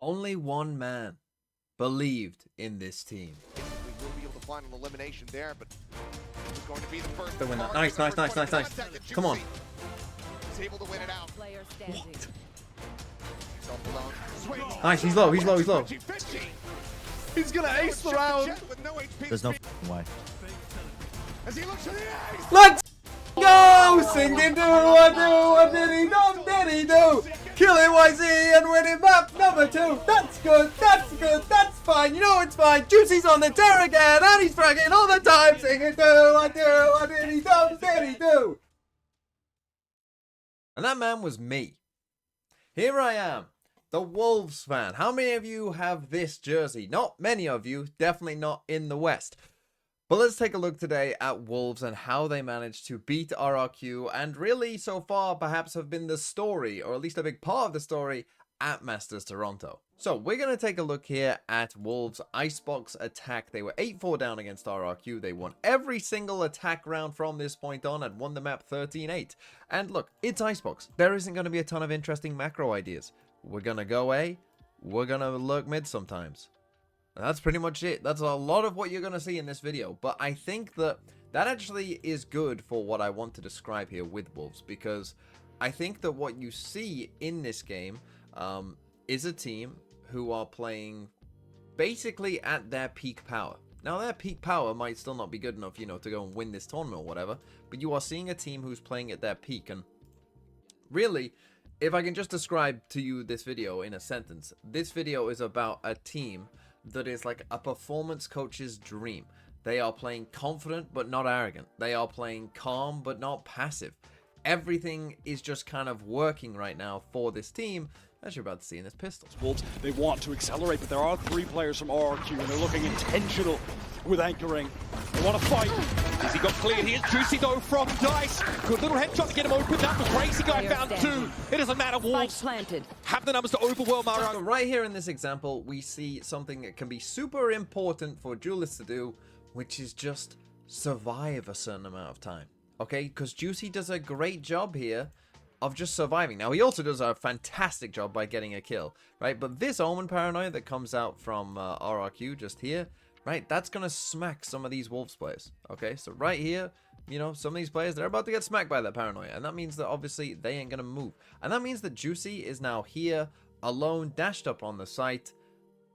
Only one man believed in this team. We will be able to find an elimination there, but it's going to be the first. The winner. Nice. Come on. He's able to win it out. Player standing. Self-alone. Nice, he's low. He's gonna ace the round. There's no way. As he looks to the ace. Let's go! Sing it, do, what did he do? Kill it, YZ, and win it map number 2. That's good, that's fine, you know it's fine. Juicy's on the tear again, and he's fragging all the time. Sing it, do, what did he do? And that man was me. Here I am, the Wolves fan. How many of you have this jersey? Not many of you, definitely not in the West. But let's take a look today at Wolves and how they managed to beat RRQ and really so far perhaps have been the story, or at least a big part of the story, at Masters Toronto. So we're going to take a look here at Wolves' Icebox attack. They were 8-4 down against RRQ. They won every single attack round from this point on and won the map 13-8. And look, it's Icebox. There isn't going to be a ton of interesting macro ideas. We're going to go A, we're going to lurk mid sometimes. And that's pretty much it. That's a lot of what you're going to see in this video. But I think that actually is good for what I want to describe here with Wolves. Because I think that what you see in this game is a team who are playing basically at their peak power. Now, their peak power might still not be good enough, you know, to go and win this tournament or whatever. But you are seeing a team who's playing at their peak. And really, if I can just describe to you this video in a sentence, this video is about a team that is like a performance coach's dream. They are playing confident but not arrogant. They are playing calm but not passive. Everything is just kind of working right now for this team, as you're about to see in this Pistols. Wolves, they want to accelerate, but there are 3 players from RRQ, and they're looking intentional with anchoring. They want to fight. As he got cleared, here's Juicy though from Dice. Good little headshot to get him open. That was Crazy Guy found 2. It doesn't matter, Wolves have the numbers to overwhelm RRQ. So right here in this example, we see something that can be super important for duelists to do, which is just survive a certain amount of time. Okay, because Juicy does a great job here of just surviving. Now, he also does a fantastic job by getting a kill, right? But this Omen paranoia that comes out from RRQ just here, right? That's going to smack some of these Wolves players, okay? So right here, you know, some of these players, they're about to get smacked by that paranoia. And that means that obviously they ain't going to move. And that means that Juicy is now here, alone, dashed up on the site,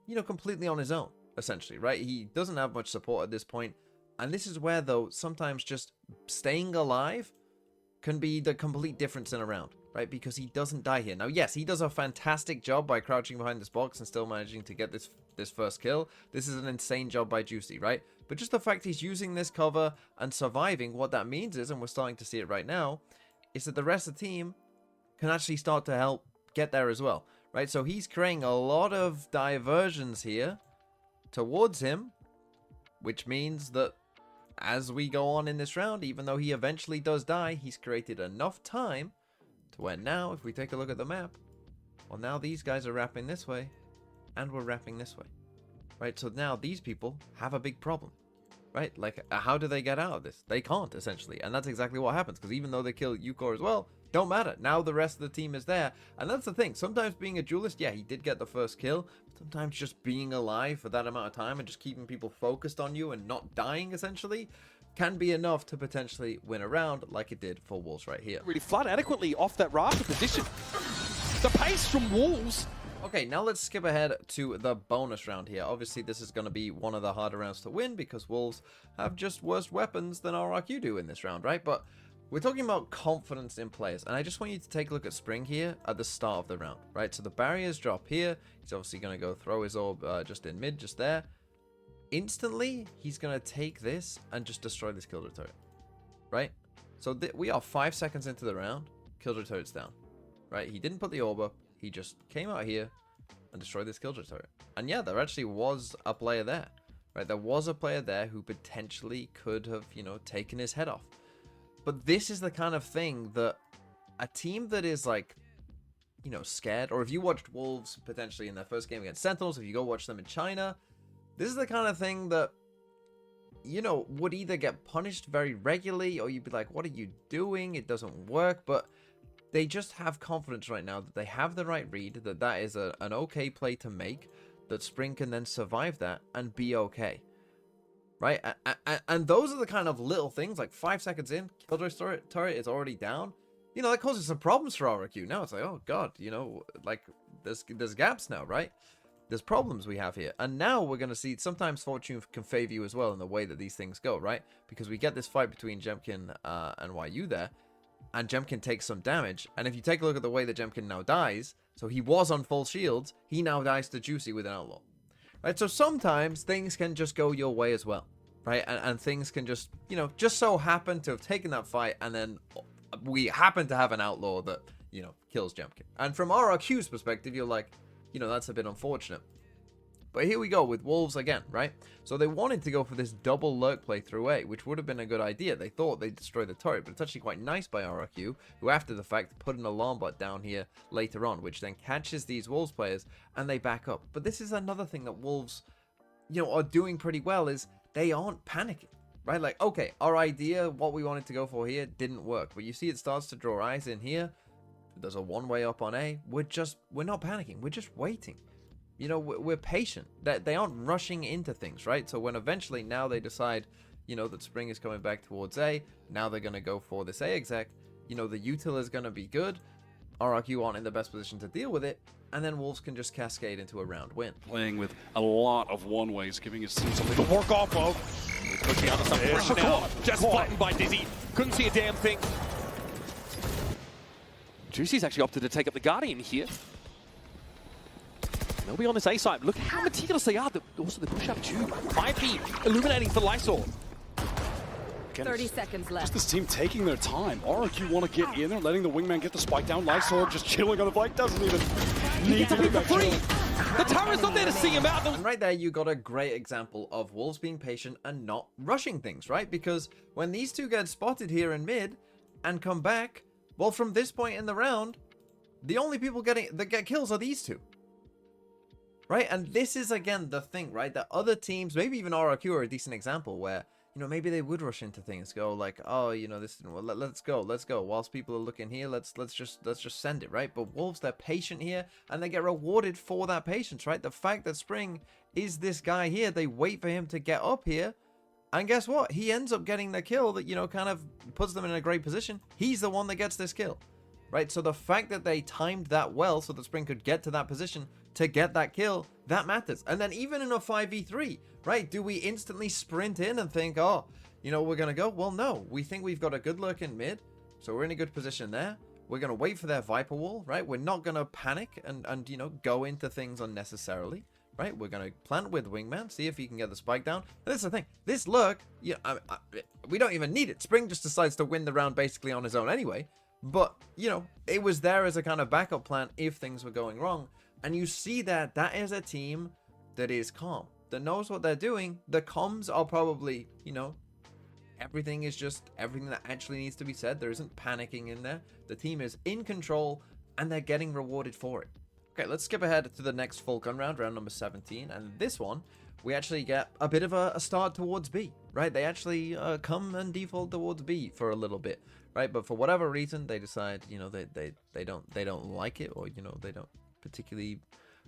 you know, completely on his own, essentially, right? He doesn't have much support at this point. And this is where, though, sometimes just staying alive can be the complete difference in a round, right? Because he doesn't die here. Now, yes, he does a fantastic job by crouching behind this box and still managing to get this first kill. This is an insane job by Juicy, right? But just the fact he's using this cover and surviving, what that means is, and we're starting to see it right now, is that the rest of the team can actually start to help get there as well, right? So he's creating a lot of diversions here towards him, which means that as we go on in this round, even though he eventually does die, he's created enough time to where now, if we take a look at the map, well, now these guys are wrapping this way, and we're wrapping this way, right? So now these people have a big problem, right? Like, how do they get out of this? They can't, essentially, and that's exactly what happens, because even though they kill Eucor as well, don't matter. Now the rest of the team is there, and that's the thing. Sometimes being a duelist, yeah, he did get the first kill. Sometimes just being alive for that amount of time and just keeping people focused on you and not dying, essentially, can be enough to potentially win a round like it did for Wolves right here. Really flood adequately off that rafter position. The pace from Wolves. Okay, now let's skip ahead to the bonus round here. Obviously, this is going to be one of the harder rounds to win because Wolves have just worse weapons than RRQ do in this round, right? But we're talking about confidence in players, and I just want you to take a look at Spring here at the start of the round, right? So the barriers drop here. He's obviously going to go throw his orb just in mid, just there. Instantly, he's going to take this and just destroy this Killjoy turret, right? So we are 5 seconds into the round. Killjoy turret's down, right? He didn't put the orb up. He just came out here and destroyed this Killjoy turret. And yeah, there actually was a player there, right? There was a player there who potentially could have, you know, taken his head off. But this is the kind of thing that a team that is like, you know, scared, or if you watched Wolves potentially in their first game against Sentinels, if you go watch them in China, this is the kind of thing that, you know, would either get punished very regularly, or you'd be like, what are you doing? It doesn't work. But they just have confidence right now that they have the right read, that that is an okay play to make, that Spring can then survive that and be okay. Right? And those are the kind of little things, like 5 seconds in, Killjoy's turret is already down. You know, that causes some problems for RRQ. Now it's like, oh god, you know, like there's gaps now, right? There's problems we have here. And now we're going to see sometimes fortune can favor you as well in the way that these things go, right? Because we get this fight between Jemkin and YU there, and Jemkin takes some damage. And if you take a look at the way that Jemkin now dies, so he was on full shields, he now dies to Juicy with an outlaw. Right? So sometimes things can just go your way as well, right? And things can just, you know, just so happen to have taken that fight, and then we happen to have an outlaw that, you know, kills Jemkin. And from RRQ's perspective, you're like, you know, that's a bit unfortunate. But here we go with Wolves again, right? So they wanted to go for this double lurk play through A, which would have been a good idea. They thought they'd destroy the turret, but it's actually quite nice by RRQ, who after the fact put an alarm bot down here later on, which then catches these Wolves players and they back up. But this is another thing that Wolves, you know, are doing pretty well, is they aren't panicking, right? Like, okay, our idea, what we wanted to go for here, didn't work. But you see it starts to draw eyes in here. There's a one-way up on A. We're not panicking. We're just waiting. You know, we're patient. That they aren't rushing into things, right? So when eventually now they decide, you know, that Spring is coming back towards A, now they're going to go for this A exec. You know, the util is going to be good. RRQ aren't in the best position to deal with it, and then Wolves can just cascade into a round win. Playing with a lot of one-ways, giving his team something to work off of. Pushing out some pressure now. Just flattened by Dizzy. Couldn't see a damn thing. Juicy's actually opted to take up the Guardian here. They'll be on this A side. Look how meticulous they are. Also, the push up too. Might be illuminating for Lysol. Again, 30 seconds left. Just this team taking their time. RRQ want to get in there, letting the wingman get the spike down. Lysol just chilling on the flank. Doesn't even need to be that free. chill. The turret's not there to see him out. And right there, you got a great example of Wolves being patient and not rushing things, right? Because when these two get spotted here in mid and come back, well, from this point in the round, the only people that get kills are these two. Right? And this is, again, the thing, right? That other teams, maybe even RRQ are a decent example where, you know, maybe they would rush into things, go like, oh, you know, this didn't work. Let's go. Whilst people are looking here, let's just send it, right? But Wolves, they're patient here, and they get rewarded for that patience, right? The fact that Spring is this guy here, they wait for him to get up here, and guess what? He ends up getting the kill that, you know, kind of puts them in a great position. He's the one that gets this kill, right? So the fact that they timed that well so that Spring could get to that position to get that kill, that matters. And then even in a 5v3, right? Do we instantly sprint in and think, oh, you know, we're going to go? Well, no. We think we've got a good lurk in mid, so we're in a good position there. We're going to wait for their Viper wall, right? We're not going to panic and, you know, go into things unnecessarily, right? We're going to plant with Wingman, see if he can get the spike down. This is the thing. This lurk, yeah, we don't even need it. Spring just decides to win the round basically on his own anyway. But, you know, it was there as a kind of backup plan if things were going wrong. And you see that that is a team that is calm, that knows what they're doing. The comms are probably, you know, everything is just everything that actually needs to be said. There isn't panicking in there. The team is in control and they're getting rewarded for it. Okay, let's skip ahead to the next full gun round, round number 17. And this one, we actually get a bit of a start towards B, right? They actually come and default towards B for a little bit, right? But for whatever reason, they decide, you know, they don't like it, or, you know, they don't particularly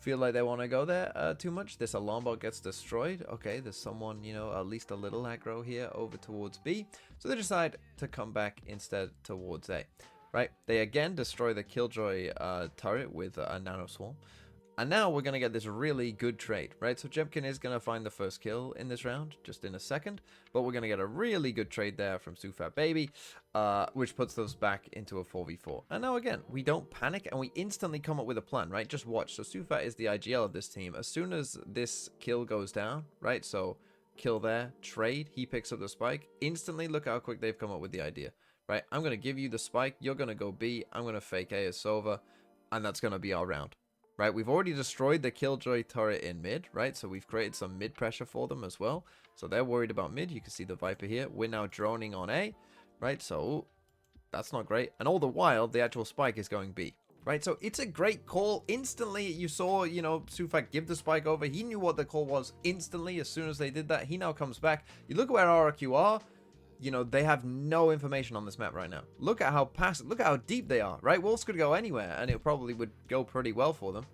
feel like they want to go there too much. This alarm bot gets destroyed. Okay, there's someone, you know, at least a little aggro here over towards B. So they decide to come back instead towards A, right? They again destroy the Killjoy turret with a nano swarm. And now we're going to get this really good trade, right? So Jemkin is going to find the first kill in this round, just in a second. But we're going to get a really good trade there from Sufat Baby, which puts us back into a 4v4. And now again, we don't panic and we instantly come up with a plan, right? Just watch. So Sufat is the IGL of this team. As soon as this kill goes down, right? So kill there, trade, he picks up the spike. Instantly, look how quick they've come up with the idea, right? I'm going to give you the spike. You're going to go B. I'm going to fake A as Sova. And that's going to be our round. Right, we've already destroyed the Killjoy turret in mid, right? So we've created some mid pressure for them as well. So they're worried about mid. You can see the Viper here. We're now droning on A, right? So that's not great. And all the while, the actual spike is going B, right? So it's a great call. Instantly, you saw, you know, Sufat give the spike over. He knew what the call was instantly as soon as they did that. He now comes back. You look at where RRQ are. you know, they have no information on this map right now. Look at how look at how deep they are, right? Wolves could go anywhere, and it probably would go pretty well for them.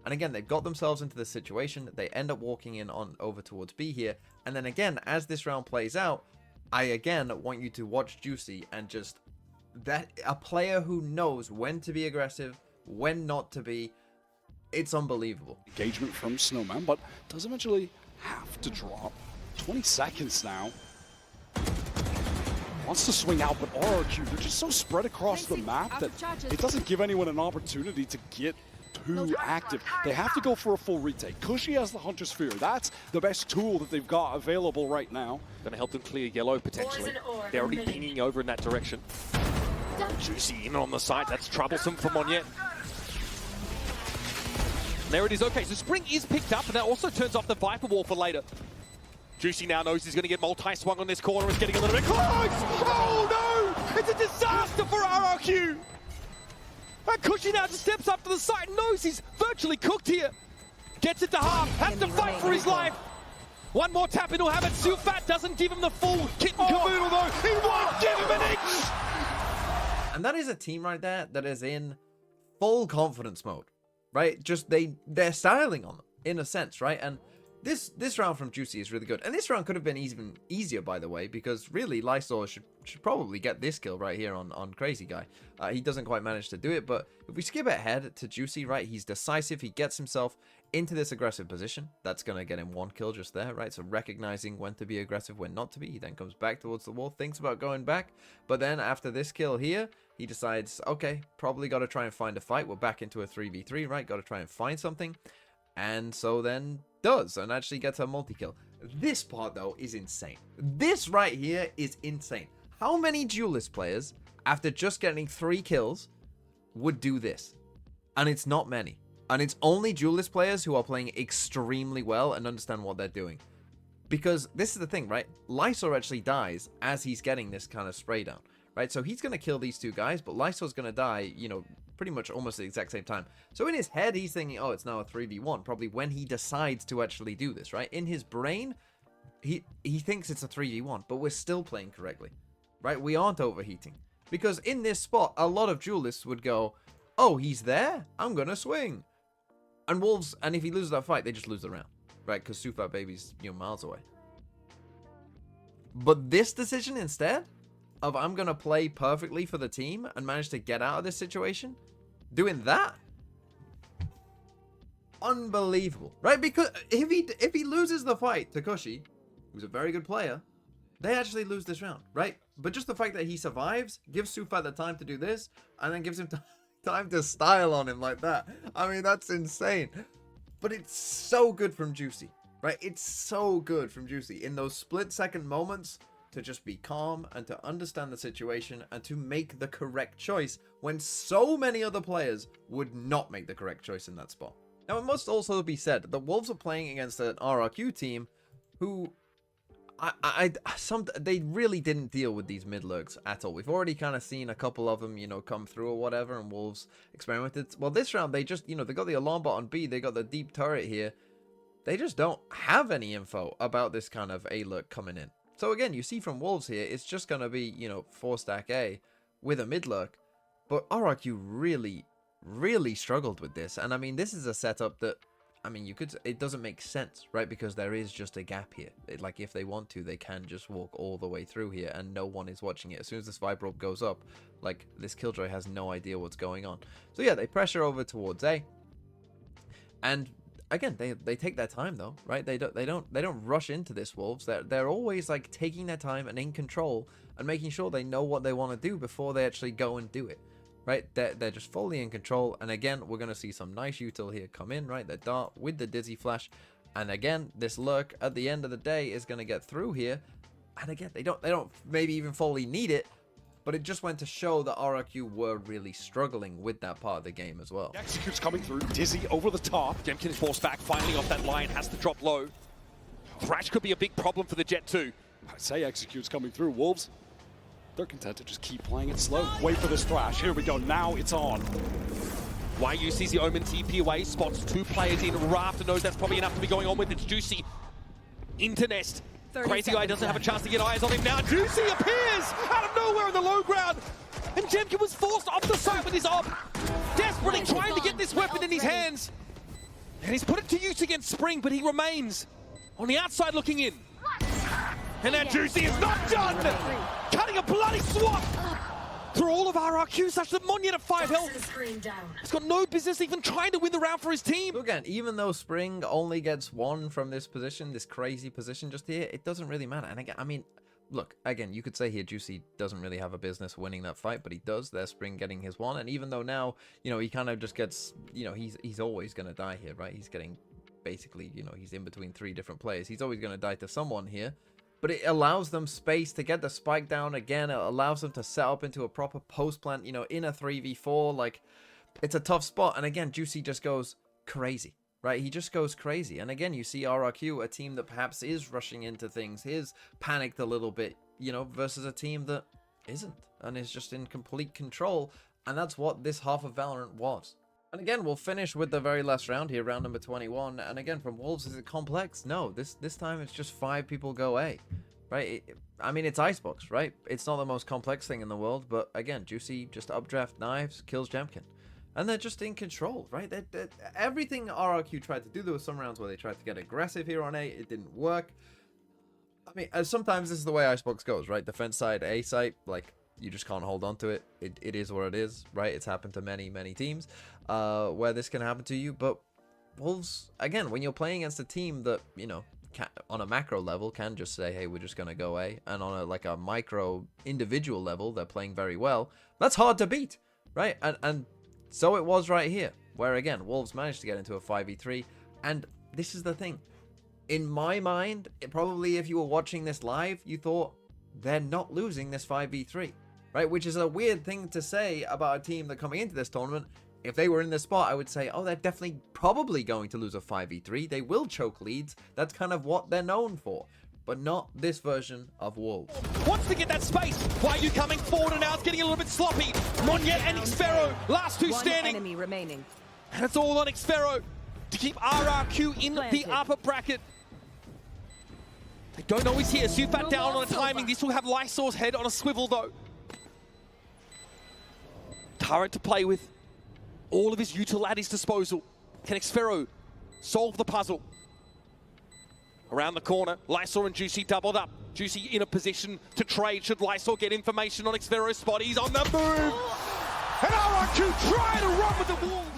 And again, they've got themselves into this situation. They end up walking in over towards B here. And then again, as this round plays out, I again want you to watch Juicy and just a player who knows when to be aggressive, when not to be. It's unbelievable. Engagement from Snowman, but does eventually have to drop. 20 seconds now. Wants to swing out, but RRQ, they're just so spread across the map that it doesn't give anyone an opportunity to get too active. They have to go for a full retake. Cushy has the Hunter's Fear. That's the best tool that they've got available right now. Going to help them clear yellow, potentially. They're already pinging over in that direction. Juicy in on the side. That's troublesome for Monyet. There it is. Okay, so Spring is picked up, and that also turns off the Viper Wall for later. Juicy now knows he's going to get multi-swung on this corner. It's getting a little bit close! Oh no! It's a disaster for RRQ! And Cushy now just steps up to the side and knows he's virtually cooked here. Gets it to half, has to fight for his life. One more tap and he'll have it. Sufat doesn't give him the full kit and caboodle though. He won't give him an inch! And that is a team right there that is in full confidence mode, right? Just they're styling on them in a sense, right? And this round from Juicy is really good. And this round could have been even easier, by the way, because really Lysor should probably get this kill right here on Crazy Guy. He doesn't quite manage to do it, but if we skip ahead to Juicy, right, he's decisive. He gets himself into this aggressive position. That's going to get him one kill just there, right? So recognizing when to be aggressive, when not to be. He then comes back towards the wall, thinks about going back. But then after this kill here, he decides, okay, probably got to try and find a fight. We're back into a 3v3, right? Got to try and find something. And so then does, and actually gets a multi-kill. This part, though, is insane. This right here is insane. How many Duelist players, after just getting 3 kills, would do this? And it's not many. And it's only Duelist players who are playing extremely well and understand what they're doing. Because this is the thing, right? Lysor actually dies as he's getting this kind of spray down, right? So he's going to kill these 2 guys, but Lysor's going to die, you know, pretty much almost the exact same time. So in his head, he's thinking, oh, it's now a 3v1, probably when he decides to actually do this, right? In his brain, he thinks it's a 3v1, but we're still playing correctly, right? We aren't overheating. Because in this spot, a lot of Duelists would go, oh, he's there? I'm going to swing. And Wolves, and if he loses that fight, they just lose the round, right? Because Sufat Baby's, you know, miles away. But this decision instead of I'm going to play perfectly for the team and manage to get out of this situation, doing that, unbelievable, right? Because if he loses the fight to Cushy, who's a very good player, they actually lose this round, right? But just the fact that he survives gives Sufat the time to do this, and then gives him time to style on him like that. I mean, that's insane. But it's so good from Juicy, right? It's so good from Juicy in those split-second moments to just be calm and to understand the situation and to make the correct choice when so many other players would not make the correct choice in that spot. Now, it must also be said that the Wolves are playing against an RRQ team who they really didn't deal with these mid lurks at all. We've already kind of seen a couple of them, you know, come through or whatever, and Wolves experimented. Well, this round, they just, you know, they got the alarm bot on B, they got the deep turret here. They just don't have any info about this kind of A lurk coming in. So again, you see from Wolves here, it's just going to be, you know, 4-stack A with a mid lurk. But RRQ really struggled with this. And I mean, this is a setup that, I mean, it doesn't make sense, right? Because there is just a gap here. Like, if they want to, they can just walk all the way through here and no one is watching it. As soon as this Viper Orb goes up, like, this Killjoy has no idea what's going on. So yeah, they pressure over towards A. And again, they take their time though, right? They don't rush into this, Wolves. They're always like taking their time and in control and making sure they know what they want to do before they actually go and do it, right? They're just fully in control. And again, we're gonna see some nice util here come in, right? The dart with the Dizzy Flash, and again, this lurk at the end of the day is gonna get through here. And again, they don't maybe even fully need it. But it just went to show that RRQ were really struggling with that part of the game as well. Execute's coming through. Dizzy over the top. Jemkin is forced back, finally off that line, has to drop low. Thrash could be a big problem for the Jet too. I say Execute's coming through. Wolves, they're content to just keep playing it slow. Wait for this Thrash. Here we go. Now it's on. YU sees the Omen TP away, spots 2 players in. Rafter knows that's probably enough to be going on with. It's Juicy into Nest. Crazy Guy doesn't have a chance to get eyes on him now. Juicy appears out of nowhere in the low ground. And Jemkin was forced off the site with his op. Desperately trying to get this weapon in his hands. And he's put it to use against Spring, but he remains on the outside looking in. And now Juicy is not done! Cutting a bloody swap through all of RRQ, such that Monyet at 5 health. He's got no business even trying to win the round for his team. So again, even though Spring only gets one from this position, this crazy position just here, it doesn't really matter. And again, I mean, look, again, you could say here Juicy doesn't really have a business winning that fight, but he does. There's Spring getting his one. And even though now, you know, he kind of just gets, you know, he's always going to die here, right? He's getting basically, you know, he's in between 3 different players. He's always going to die to someone here. But it allows them space to get the spike down again. It allows them to set up into a proper post plant, you know, in a 3v4. Like, it's a tough spot. And again, Juicy just goes crazy, right? He just goes crazy. And again, you see RRQ, a team that perhaps is rushing into things, is panicked a little bit, you know, versus a team that isn't and is just in complete control. And that's what this half of Valorant was. And again, we'll finish with the very last round here, round number 21. And again, from Wolves, is it complex? No, this time it's just 5 people go A, right? I mean, it's Icebox, right? It's not the most complex thing in the world, but again, Juicy just updraft knives, kills Jemkin. And they're just in control, right? Everything RRQ tried to do, there were some rounds where they tried to get aggressive here on A, it didn't work. I mean, sometimes this is the way Icebox goes, right? Defense side, A site, like, you just can't hold on to it. It is what it is, right? It's happened to many, many teams where this can happen to you. But Wolves, again, when you're playing against a team that, you know, on a macro level can just say, hey, we're just going to go A. And on a micro individual level, they're playing very well. That's hard to beat, right? And so it was right here, where, again, Wolves managed to get into a 5v3. And this is the thing. In my mind, probably if you were watching this live, you thought, they're not losing this 5v3. Right, which is a weird thing to say about a team that coming into this tournament, if they were in this spot, I would say, oh, they're definitely probably going to lose a 5v3. They will choke leads. That's kind of what they're known for. But not this version of Wolves. Wants to get that space. Why are you coming forward and now it's getting a little bit sloppy? Monyet and Xfero, last 2 standing. One enemy remaining. And it's all on Xfero to keep RRQ in the upper bracket. They don't know he's here. Sufat down on a timing. This will have Lysor's head on a swivel though. Turret to play with. All of his util at his disposal. Can Xfero solve the puzzle? Around the corner, Lysor and Juicy doubled up. Juicy in a position to trade should Lysor get information on Xfero's spot. He's on the move! And RRQ trying to run with the Wolves!